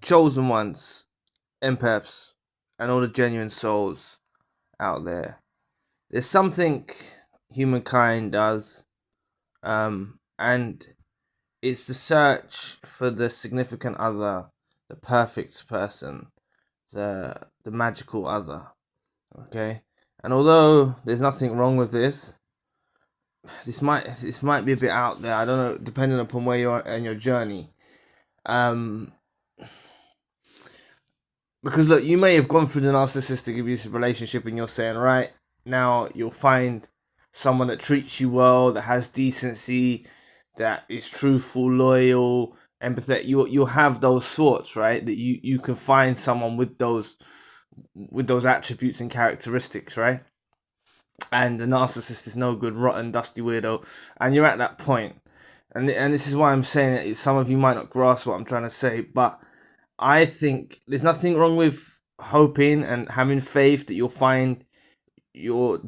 chosen ones, empaths, and all the genuine souls out there. There's something humankind does, and it's the search for the significant other, the perfect person, the magical other. Okay, and although there's nothing wrong with this, this might be a bit out there. I don't know, depending upon where you are in your journey. Because look, you may have gone through the narcissistic abusive relationship, and you're saying, right now you'll find someone that treats you well, that has decency, that is truthful, loyal, empathetic. You'll have those thoughts, right? That you can find someone with those attributes and characteristics, right? And the narcissist is no good, rotten, dusty weirdo, and you're at that point. And this is why I'm saying that some of you might not grasp what I'm trying to say, but I think there's nothing wrong with hoping and having faith that you'll find your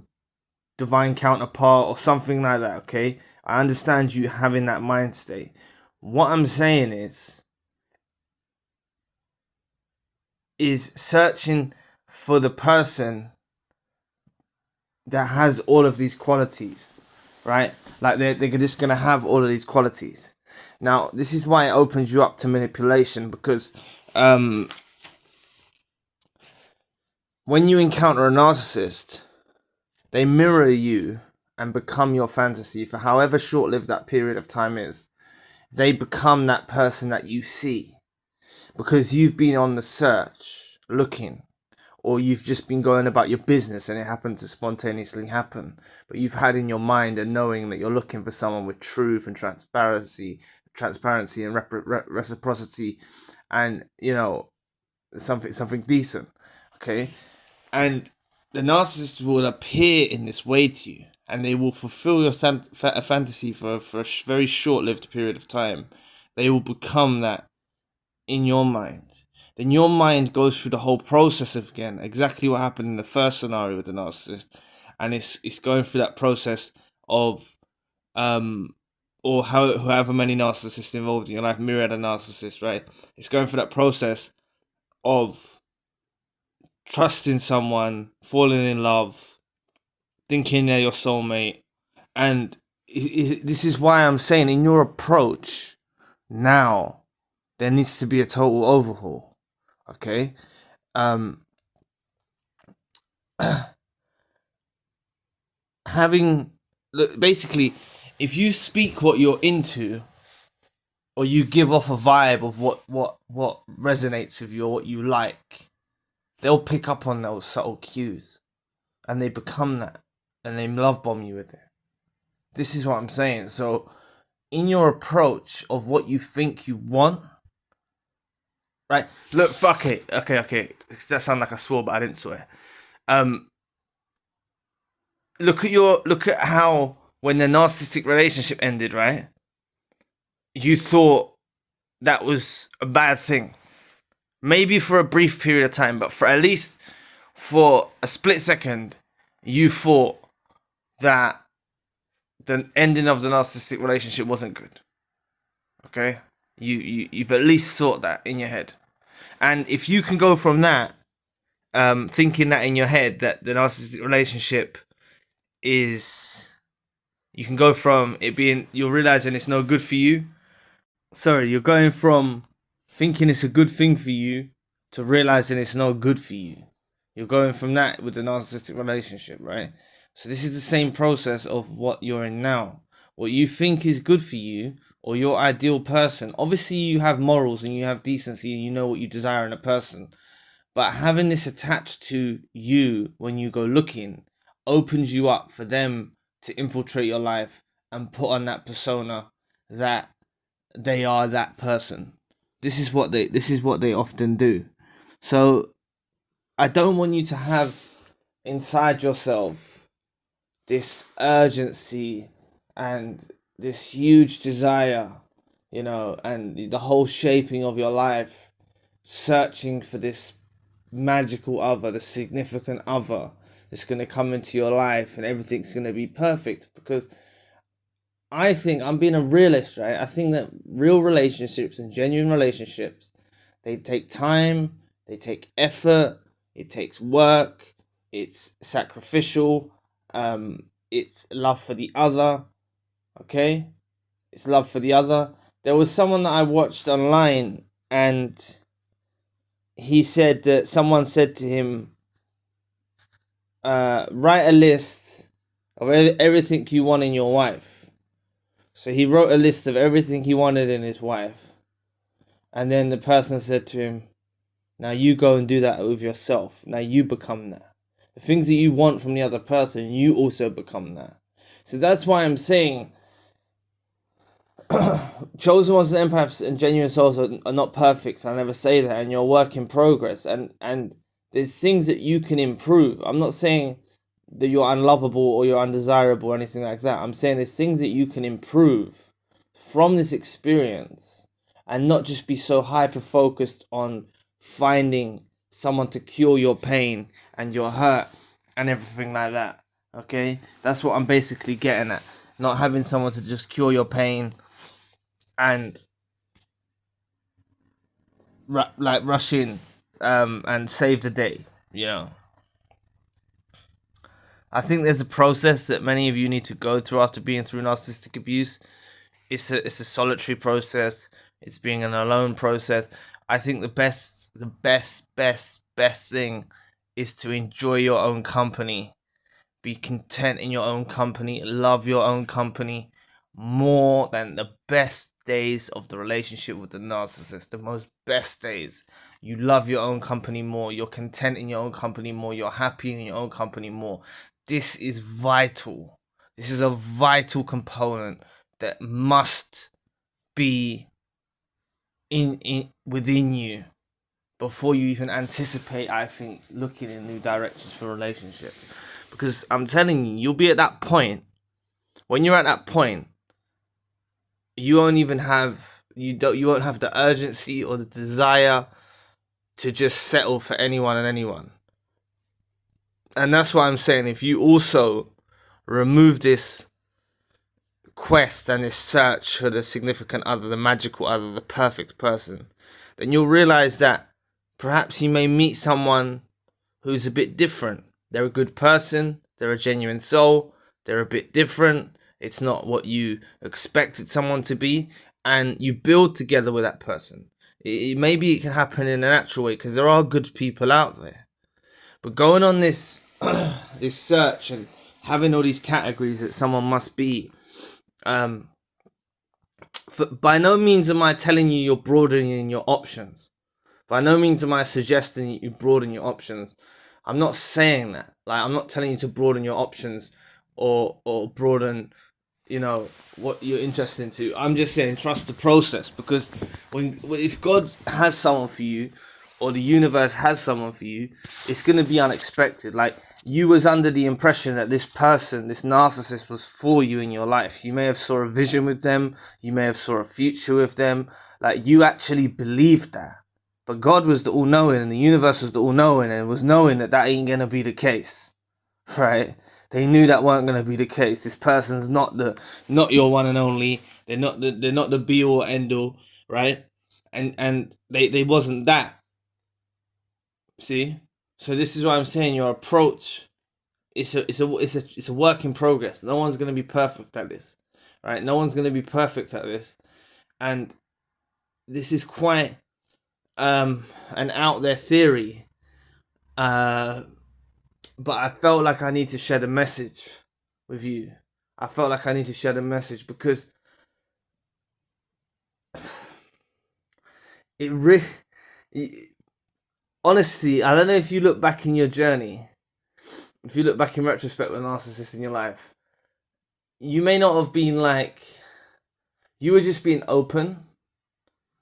divine counterpart or something like that, okay? I understand you having that mind state. What I'm saying is searching for the person that has all of these qualities, right? Like they're just gonna have all of these qualities. Now, this is why it opens you up to manipulation, because when you encounter a narcissist, they mirror you and become your fantasy for however short-lived that period of time is. They become that person that you see because you've been on the search, looking, or you've just been going about your business and it happened to spontaneously happen. But you've had in your mind a knowing that you're looking for someone with truth and transparency and reciprocity, and something decent, okay? And the narcissist will appear in this way to you, and they will fulfill your fantasy for a very short-lived period of time. They will become that in your mind. Then your mind goes through the whole process of, again, exactly what happened in the first scenario with the narcissist, and it's going through that process of or however many narcissists involved in your life, myriad of narcissists, right? It's going through that process of trusting someone, falling in love, thinking they're your soulmate. And this is why I'm saying, in your approach now, there needs to be a total overhaul, okay? Basically, if you speak what you're into, or you give off a vibe of what resonates with you or what you like, they'll pick up on those subtle cues, and they become that, and they love bomb you with it. This is what I'm saying. So, in your approach of what you think you want, right? Look, fuck it. Okay. That sounded like I swore, but I didn't swear. Look at how when the narcissistic relationship ended, right? You thought that was a bad thing. Maybe for a brief period of time, but for at least for a split second, you thought that the ending of the narcissistic relationship wasn't good. Okay? You've at least thought that in your head. And if you can go from that, thinking that in your head, that the narcissistic relationship is, you can go from it being, you're realizing it's no good for you. Sorry, you're going from thinking it's a good thing for you to realizing it's no good for you. You're going from that with the narcissistic relationship, right? So this is the same process of what you're in now. What you think is good for you, or your ideal person. Obviously, you have morals and you have decency and you know what you desire in a person. But having this attached to you when you go looking opens you up for them to infiltrate your life and put on that persona that they are that person. This is what they often do. So I don't want you to have inside yourself this urgency and this huge desire, and the whole shaping of your life, searching for this magical other, the significant other that's going to come into your life and everything's going to be perfect. Because I think, I'm being a realist, right? I think that real relationships and genuine relationships, They take time, they take effort, it takes work, it's sacrificial, it's love for the other, okay? It's love for the other. There was someone that I watched online, and he said that someone said to him, write a list of everything you want in your wife. So he wrote a list of everything he wanted in his wife. And then the person said to him, now you go and do that with yourself. Now you become that. The things that you want from the other person, you also become that. So that's why I'm saying chosen ones and empaths and genuine souls are not perfect. I never say that, and you're a work in progress. And there's things that you can improve. I'm not saying that you're unlovable or you're undesirable or anything like that. I'm saying there's things that you can improve from this experience, and not just be so hyper focused on finding someone to cure your pain and your hurt and everything like that. Okay, that's what I'm basically getting at. Not having someone to just cure your pain and rush in and save the day, you know. I think there's a process that many of you need to go through after being through narcissistic abuse. It's a solitary process. It's being an alone process. I think the best thing is to enjoy your own company. Be content in your own company. Love your own company more than the best days of the relationship with the narcissist. The most best days. You love your own company more. You're content in your own company more. You're happy in your own company more. This is vital. This is a vital component that must be in within you before you even anticipate, I think, looking in new directions for relationships. Because I'm telling you, you'll be at that point. When you're at that point, you won't even have you won't have the urgency or the desire to just settle for anyone and anyone. And that's why I'm saying, if you also remove this quest and this search for the significant other, the magical other, the perfect person, then you'll realize that perhaps you may meet someone who's a bit different. They're a good person, they're a genuine soul, they're a bit different, it's not what you expected someone to be, and you build together with that person. Maybe it can happen in a natural way, because there are good people out there. But going on this this search and having all these categories that someone must be, by no means am I telling you you're broadening your options. By no means am I suggesting you broaden your options. I'm not saying that. Like, I'm not telling you to broaden your options or broaden, you know, what you're interested into. I'm just saying trust the process, because if God has someone for you, or the universe has someone for you, it's going to be unexpected. Like, you was under the impression that this person, this narcissist, was for you in your life. You may have saw a vision with them. You may have saw a future with them. Like, you actually believed that. But God was the all-knowing, and the universe was the all-knowing, and was knowing that that ain't going to be the case. Right? They knew that weren't going to be the case. This person's not your one and only. They're not the be-all, end-all, right? And they wasn't that. See? So this is why I'm saying your approach it's a work in progress. No one's going to be perfect at this, right? No one's going to be perfect at this, and this is quite an out there theory. But I felt like I need to share the message with you. I felt like I need to share the message because it really. Honestly, I don't know if you look back in your journey, if you look back in retrospect with a narcissist in your life, you may not have been like, you were just being open.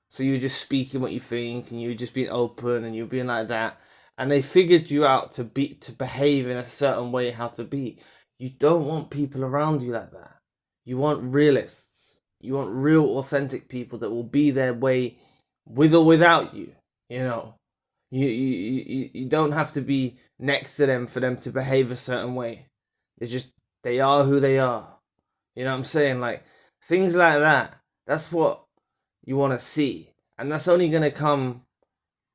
So you were just speaking what you think, and you were just being open, and you were being like that. And they figured you out to behave in a certain way, how to be. You don't want people around you like that. You want realists. You want real, authentic people that will be their way with or without you, you know. You don't have to be next to them for them to behave a certain way. They are who they are. You know what I'm saying? Like, things like that. That's what you want to see. And that's only going to come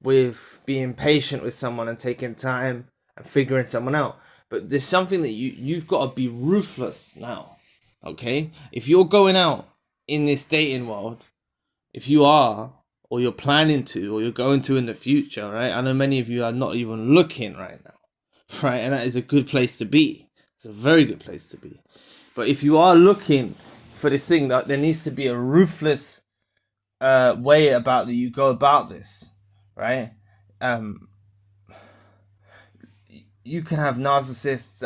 with being patient with someone and taking time and figuring someone out. But there's something that you've got to be ruthless now. Okay? If you're going out in this dating world, if you are, or you're planning to, or you're going to in the future, right? I know many of you are not even looking right now, right? And that is a good place to be. It's a very good place to be. But if you are looking for this thing, that there needs to be a ruthless way about that you go about this, right? You can have narcissists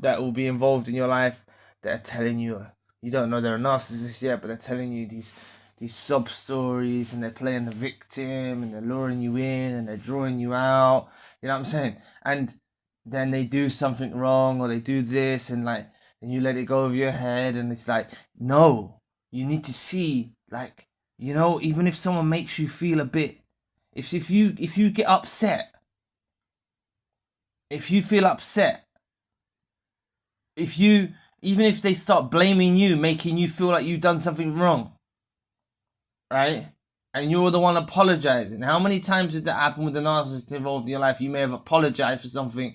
that will be involved in your life that are telling you don't know they're a narcissist yet, but they're telling you these sub stories, and they're playing the victim, and they're luring you in, and they're drawing you out. You know what I'm saying? And then they do something wrong, or they do this, and you let it go over your head, and it's like, no, you need to see, like, even if someone makes you feel a bit, if you get upset, if you feel upset, even if they start blaming you, making you feel like you've done something wrong, right? And you're the one apologizing. How many times did that happen with the narcissist involved in your life? You may have apologized for something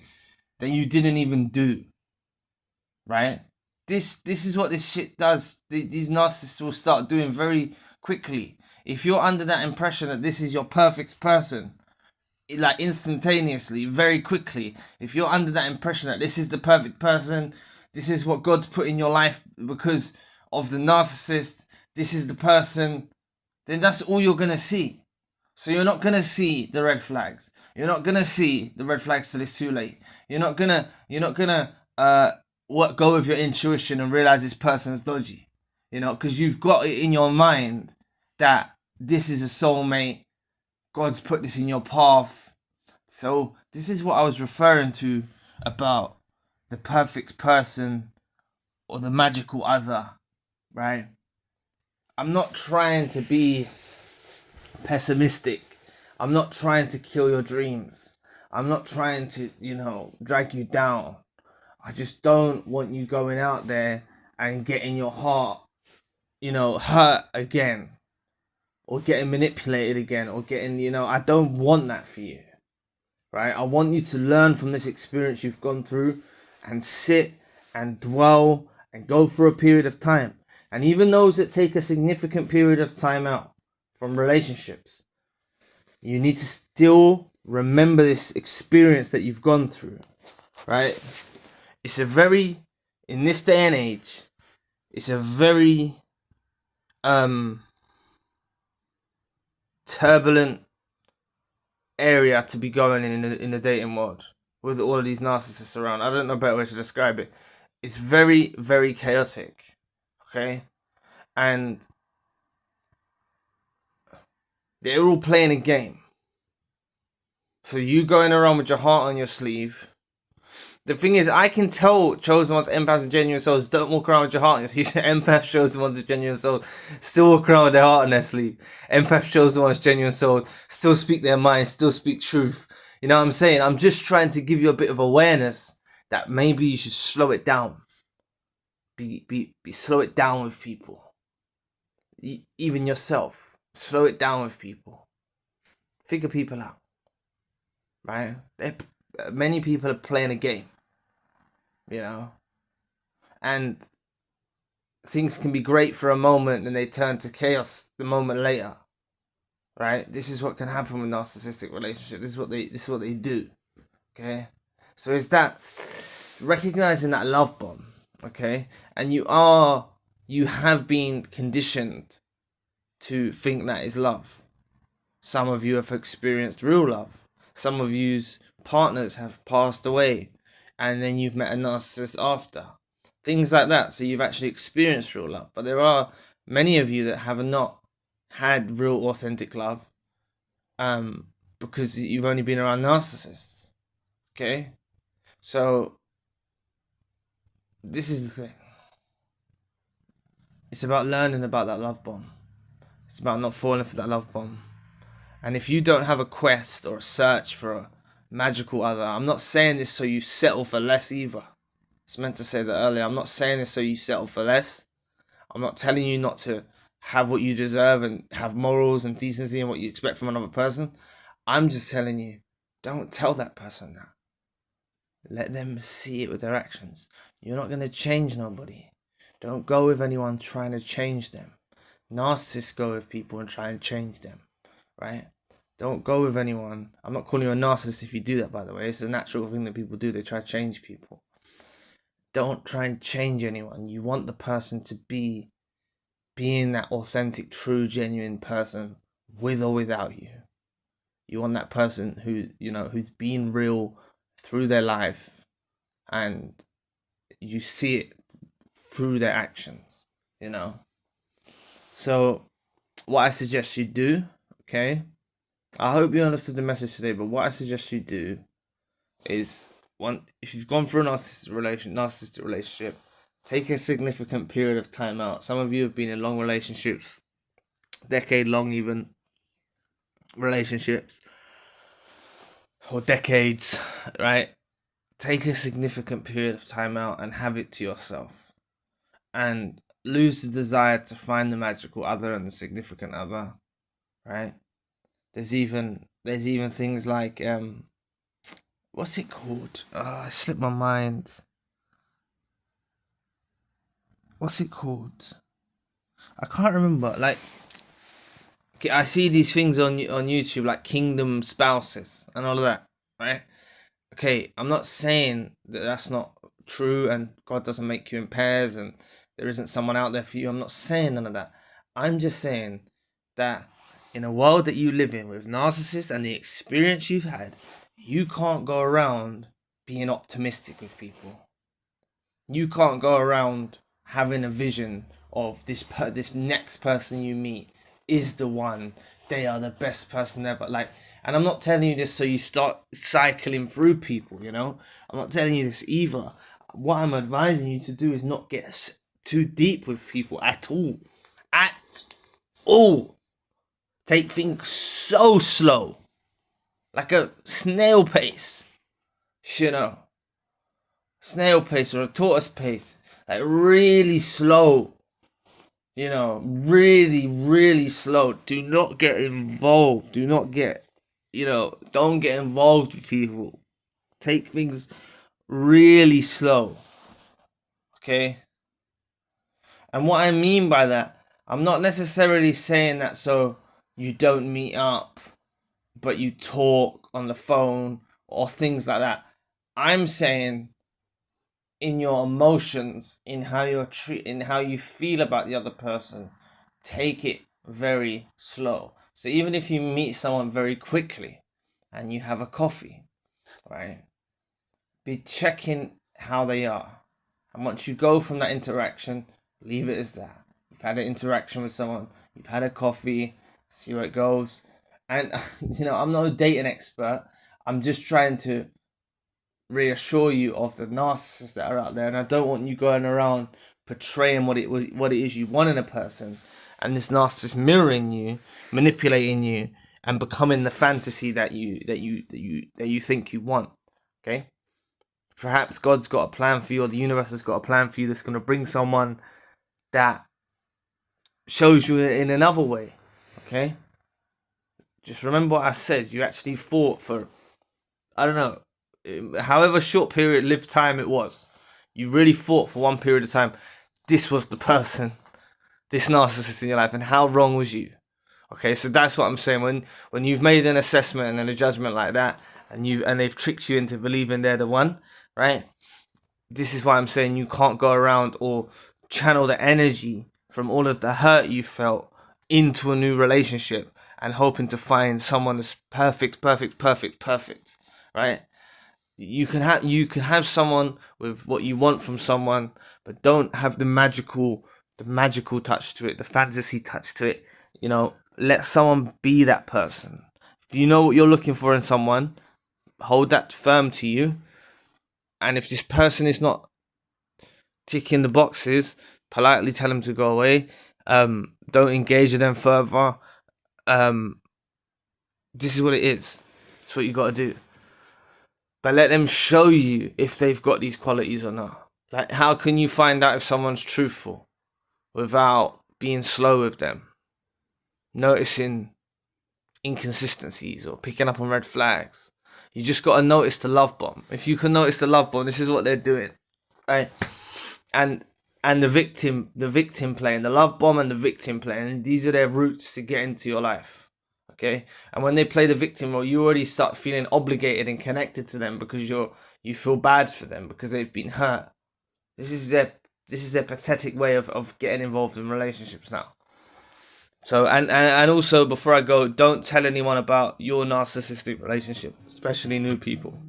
that you didn't even do, right? This is what this shit does. These narcissists will start doing very quickly. If you're under that impression that this is your perfect person, like instantaneously, very quickly, if you're under that impression that this is the perfect person, this is what God's put in your life because of the narcissist, this is the person, then that's all you're gonna see. So you're not gonna see the red flags. You're not gonna see the red flags till it's too late. You're not gonna go with your intuition and realize this person's dodgy. Because you've got it in your mind that this is a soulmate. God's put this in your path. So this is what I was referring to about the perfect person or the magical other, right? I'm not trying to be pessimistic. I'm not trying to kill your dreams. I'm not trying to, drag you down. I just don't want you going out there and getting your heart, hurt again. Or getting manipulated again, or getting, I don't want that for you, right? I want you to learn from this experience you've gone through and sit and dwell and go for a period of time. And even those that take a significant period of time out from relationships, you need to still remember this experience that you've gone through, right? In this day and age, it's a very, turbulent area to be going in the dating world with all of these narcissists around. I don't know a better way to describe it. It's very, very chaotic, okay? And they're all playing a game. So you going around with your heart on your sleeve. The thing is, I can tell chosen ones, empaths, and genuine souls don't walk around with your heart on your sleeve. Empaths, chosen ones, and genuine souls still walk around with their heart on their sleeve. Empaths, chosen ones, genuine souls still speak their mind, still speak truth. You know what I'm saying? I'm just trying to give you a bit of awareness that maybe you should slow it down. Slow it down with people. Even yourself. Slow it down with people. Figure people out. Right? Many people are playing a game. And things can be great for a moment and they turn to chaos the moment later, right? This is what can happen with narcissistic relationships. This is what they do, okay? So it's that recognizing that love bomb, okay? And you have been conditioned to think that is love. Some of you have experienced real love. Some of you's partners have passed away, and then you've met a narcissist after. Things like that. So you've actually experienced real love. But there are many of you that have not had real authentic love because you've only been around narcissists. Okay? So this is the thing. It's about learning about that love bomb. It's about not falling for that love bomb. And if you don't have a quest or a search for a magical other, I'm not saying this so you settle for less either. I meant to say that earlier. I'm not saying this so you settle for less. I'm not telling you not to have what you deserve and have morals and decency and what you expect from another person. I'm just telling you, don't tell that person that. Let them see it with their actions. You're not going to change nobody. Don't go with anyone trying to change them. Narcissists go with people and try and change them, right? Don't go with anyone. I'm not calling you a narcissist if you do that, by the way. It's a natural thing that people do. They try to change people. Don't try and change anyone. You want the person to be being that authentic, true, genuine person with or without you. You want that person who, who's been real through their life, and you see it through their actions, So what I suggest you do, okay? I hope you understood the message today, but what I suggest you do is, if you've gone through a narcissistic relationship, take a significant period of time out. Some of you have been in long relationships, decade-long even relationships, or decades, right? Take a significant period of time out and have it to yourself, and lose the desire to find the magical other and the significant other, right? There's even things like what's it called? I slipped my mind. What's it called? I can't remember. Like, I see these things on YouTube, like kingdom spouses and all of that, right? Okay, I'm not saying that that's not true and God doesn't make you in pairs and there isn't someone out there for you. I'm not saying none of that. I'm just saying that in a world that you live in with narcissists and the experience you've had, you can't go around being optimistic with people. You can't go around having a vision of this next person you meet is the one. They are the best person ever. Like, and I'm not telling you this so you start cycling through people, I'm not telling you this either. What I'm advising you to do is not get too deep with people at all. At all. Take things so slow. Like a snail pace. Snail pace or a tortoise pace. Like really slow. Really, really slow. Do not get involved. Do not get, don't get involved with people. Take things really slow. Okay? And what I mean by that, I'm not necessarily saying that so you don't meet up, but you talk on the phone or things like that. I'm saying in your emotions, in how in how you feel about the other person, take it very slow. So even if you meet someone very quickly and you have a coffee, right, be checking how they are. And once you go from that interaction, leave it as that. You've had an interaction with someone, you've had a coffee, see where it goes. And I'm not a dating expert. I'm just trying to reassure you of the narcissists that are out there, and I don't want you going around portraying what it is you want in a person, and this narcissist mirroring you, manipulating you, and becoming the fantasy that you think you want. Okay, perhaps God's got a plan for you, or the universe has got a plan for you that's going to bring someone that shows you in another way. Okay, just remember what I said. You actually fought for, I don't know, however short period lived time it was, you really fought for one period of time. This was the person, this narcissist in your life, and how wrong was you? Okay, so that's what I'm saying. When you've made an assessment and then a judgment like that, and they've tricked you into believing they're the one, right? This is why I'm saying you can't go around or channel the energy from all of the hurt you felt into a new relationship and hoping to find someone that's perfect, right? You can have someone with what you want from someone, but don't have the magical touch to it, the fantasy touch to it. Let someone be that person. If you know what you're looking for in someone, hold that firm to you. And if this person is not ticking the boxes, politely tell them to go away. Don't engage with them further. This is what it is. It's what you got to do. But let them show you if they've got these qualities or not. Like, how can you find out if someone's truthful without being slow with them? Noticing inconsistencies or picking up on red flags. You just got to notice the love bomb. If you can notice the love bomb, this is what they're doing, right? And the victim playing, the love bomb and the victim playing, these are their routes to get into your life, okay? And when they play the victim role, you already start feeling obligated and connected to them because you feel bad for them because they've been hurt. This is their pathetic way of getting involved in relationships now. So and also, before I go, don't tell anyone about your narcissistic relationship, especially new people.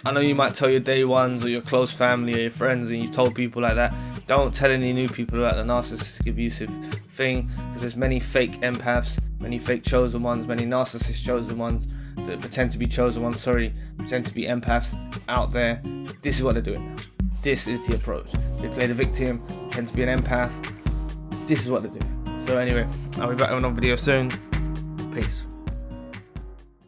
I know you might tell your day ones or your close family or your friends, and you've told people like that. Don't tell any new people about the narcissistic abusive thing, because there's many fake empaths, many fake chosen ones, many narcissist chosen ones that pretend to be chosen ones, pretend to be empaths out there. This is what they're doing now. This is the approach. They play the victim, pretend to be an empath. This is what they're doing. So anyway, I'll be back on another video soon. Peace.